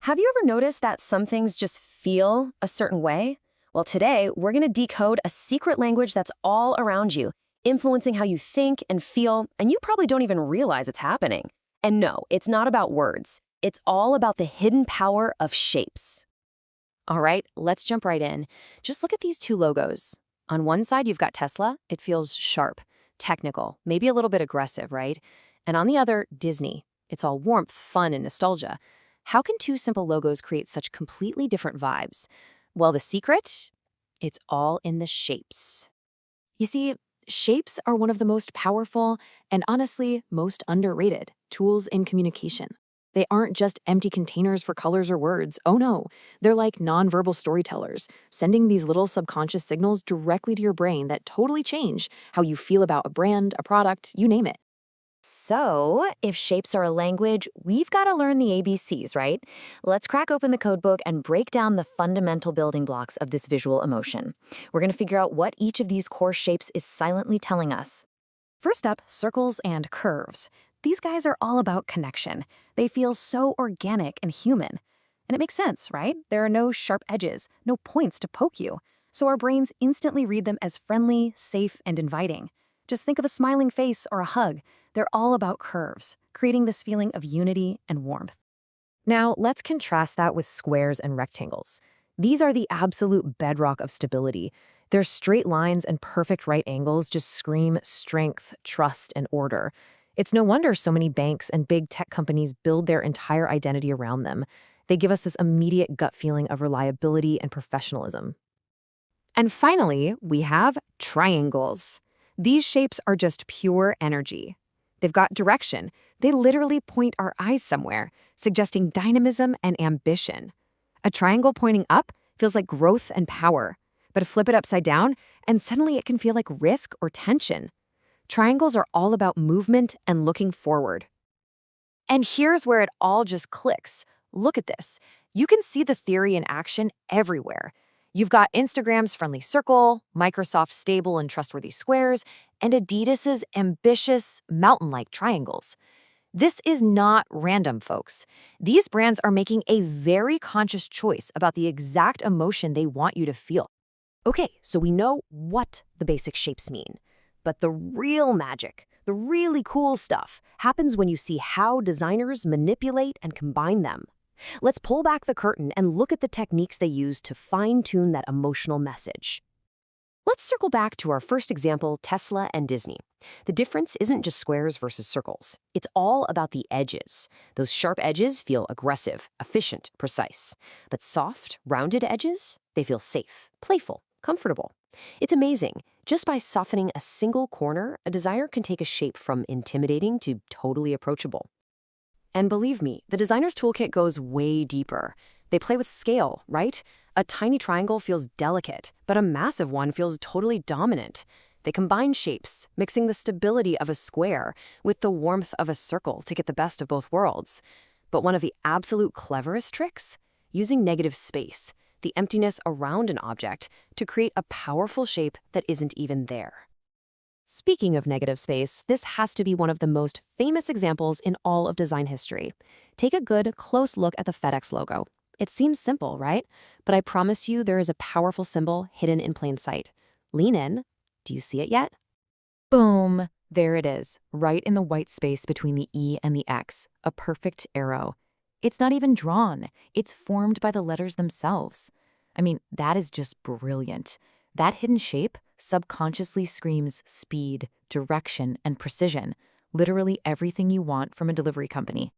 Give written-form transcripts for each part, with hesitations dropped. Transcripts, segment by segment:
Have you ever noticed that some things just feel a certain way? Well, today we're going to decode a secret language that's all around you, influencing how you think and feel, and you probably don't even realize it's happening. And no, it's not about words. It's all about the hidden power of shapes. All right, let's jump right in. Just look at these two logos. On one side, you've got Tesla. It feels sharp, technical, maybe a little bit aggressive, right? And on the other, Disney. It's all warmth, fun, and nostalgia. How can two simple logos create such completely different vibes? Well, the secret? It's all in the shapes. You see, shapes are one of the most powerful and honestly most underrated tools in communication. They aren't just empty containers for colors or words. Oh no, they're like nonverbal storytellers, sending these little subconscious signals directly to your brain that totally change how you feel about a brand, a product, you name it. So, if shapes are a language, we've got to learn the ABCs, right? Let's crack open the codebook and break down the fundamental building blocks of this visual emotion. We're going to figure out what each of these core shapes is silently telling us. First up, circles and curves. These guys are all about connection. They feel so organic and human. And it makes sense, right? There are no sharp edges, no points to poke you. So our brains instantly read them as friendly, safe, and inviting. Just think of a smiling face or a hug. They're all about curves, creating this feeling of unity and warmth. Now, let's contrast that with squares and rectangles. These are the absolute bedrock of stability. Their straight lines and perfect right angles just scream strength, trust, and order. It's no wonder so many banks and big tech companies build their entire identity around them. They give us this immediate gut feeling of reliability and professionalism. And finally, we have triangles. These shapes are just pure energy. They've got direction. They literally point our eyes somewhere, suggesting dynamism and ambition. A triangle pointing up feels like growth and power, but flip it upside down, and suddenly it can feel like risk or tension. Triangles are all about movement and looking forward. And here's where it all just clicks. Look at this. You can see the theory in action everywhere. You've got Instagram's friendly circle, Microsoft's stable and trustworthy squares, and Adidas's ambitious mountain-like triangles. This is not random, folks. These brands are making a very conscious choice about the exact emotion they want you to feel. Okay, so we know what the basic shapes mean. But the real magic, the really cool stuff, happens when you see how designers manipulate and combine them. Let's pull back the curtain and look at the techniques they use to fine-tune that emotional message. Let's circle back to our first example, Tesla and Disney. The difference isn't just squares versus circles. It's all about the edges. Those sharp edges feel aggressive, efficient, precise. But soft, rounded edges, they feel safe, playful, comfortable. It's amazing. Just by softening a single corner, a designer can take a shape from intimidating to totally approachable. And believe me, the designer's toolkit goes way deeper. They play with scale, right? A tiny triangle feels delicate, but a massive one feels totally dominant. They combine shapes, mixing the stability of a square with the warmth of a circle to get the best of both worlds. But one of the absolute cleverest tricks? Using negative space, the emptiness around an object, to create a powerful shape that isn't even there. Speaking of negative space, this has to be one of the most famous examples in all of design history. Take a good, close look at the FedEx logo. It seems simple, right? But I promise you there is a powerful symbol hidden in plain sight. Lean in. Do you see it yet? Boom! There it is, right in the white space between the E and the X, a perfect arrow. It's not even drawn. It's formed by the letters themselves. I mean, that is just brilliant. That hidden shape subconsciously screams speed, direction, and precision, literally everything you want from a delivery company.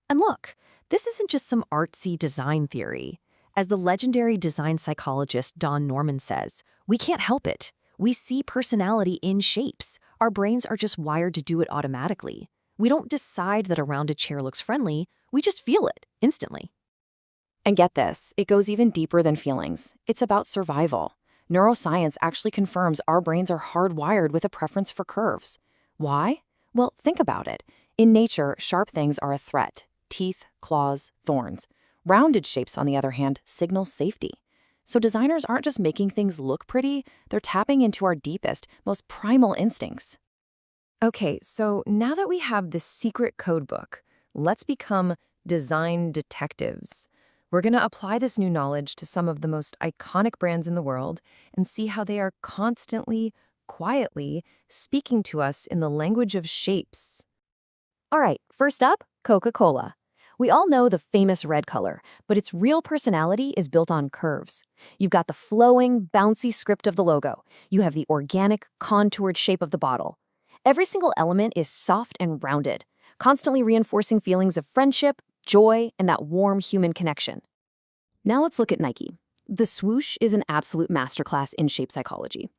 And look, this isn't just some artsy design theory. As the legendary design psychologist Don Norman says, we can't help it. We see personality in shapes. Our brains are just wired to do it automatically. We don't decide that a rounded chair looks friendly, we just feel it instantly. And get this, it goes even deeper than feelings. It's about survival. Neuroscience actually confirms our brains are hardwired with a preference for curves. Why? Well, think about it. In nature, sharp things are a threat. Teeth, claws, thorns. Rounded shapes, on the other hand, signal safety. So designers aren't just making things look pretty, they're tapping into our deepest, most primal instincts. Okay, so now that we have this secret code book, let's become design detectives. We're going to apply this new knowledge to some of the most iconic brands in the world and see how they are constantly, quietly speaking to us in the language of shapes. All right, first up, Coca-Cola. We all know the famous red color, but its real personality is built on curves. You've got the flowing, bouncy script of the logo. You have the organic, contoured shape of the bottle. Every single element is soft and rounded, constantly reinforcing feelings of friendship, joy, and that warm human connection. Now let's look at Nike. The swoosh is an absolute masterclass in shape psychology.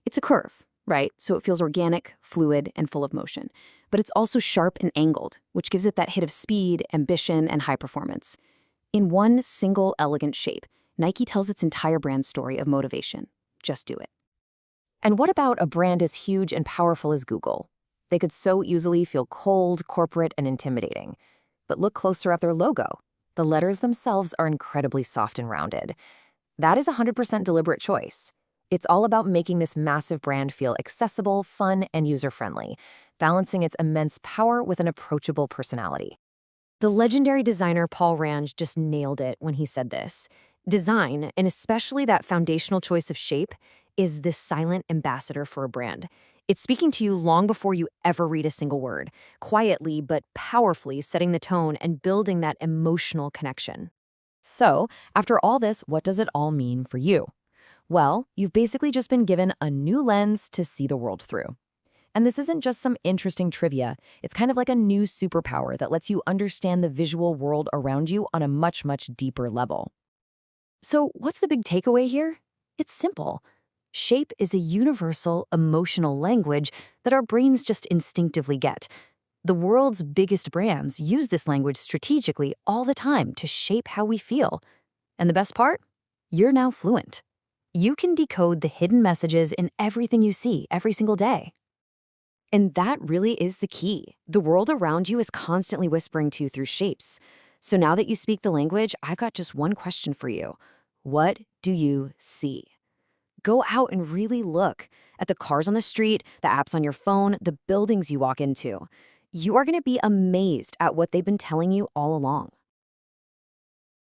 It's a curve, right? So it feels organic, fluid, and full of motion. But it's also sharp and angled, which gives it that hit of speed, ambition, and high performance. In one single elegant shape, Nike tells its entire brand story of motivation. Just do it. And what about a brand as huge and powerful as Google? They could so easily feel cold, corporate, and intimidating. But look closer at their logo. The letters themselves are incredibly soft and rounded. That is a 100% deliberate choice. It's all about making this massive brand feel accessible, fun, and user-friendly, balancing its immense power with an approachable personality. The legendary designer Paul Range just nailed it when he said this. Design, and especially that foundational choice of shape, is this silent ambassador for a brand. It's speaking to you long before you ever read a single word, quietly but powerfully setting the tone and building that emotional connection. So, after all this, what does it all mean for you? Well, you've basically just been given a new lens to see the world through. And this isn't just some interesting trivia. It's kind of like a new superpower that lets you understand the visual world around you on a much, much deeper level. So, what's the big takeaway here? It's simple. Shape is a universal, emotional language that our brains just instinctively get. The world's biggest brands use this language strategically all the time to shape how we feel. And the best part? You're now fluent. You can decode the hidden messages in everything you see every single day. And that really is the key. The world around you is constantly whispering to you through shapes. So now that you speak the language, I've got just one question for you. What do you see? Go out and really look at the cars on the street, the apps on your phone, the buildings you walk into. You are going to be amazed at what they've been telling you all along.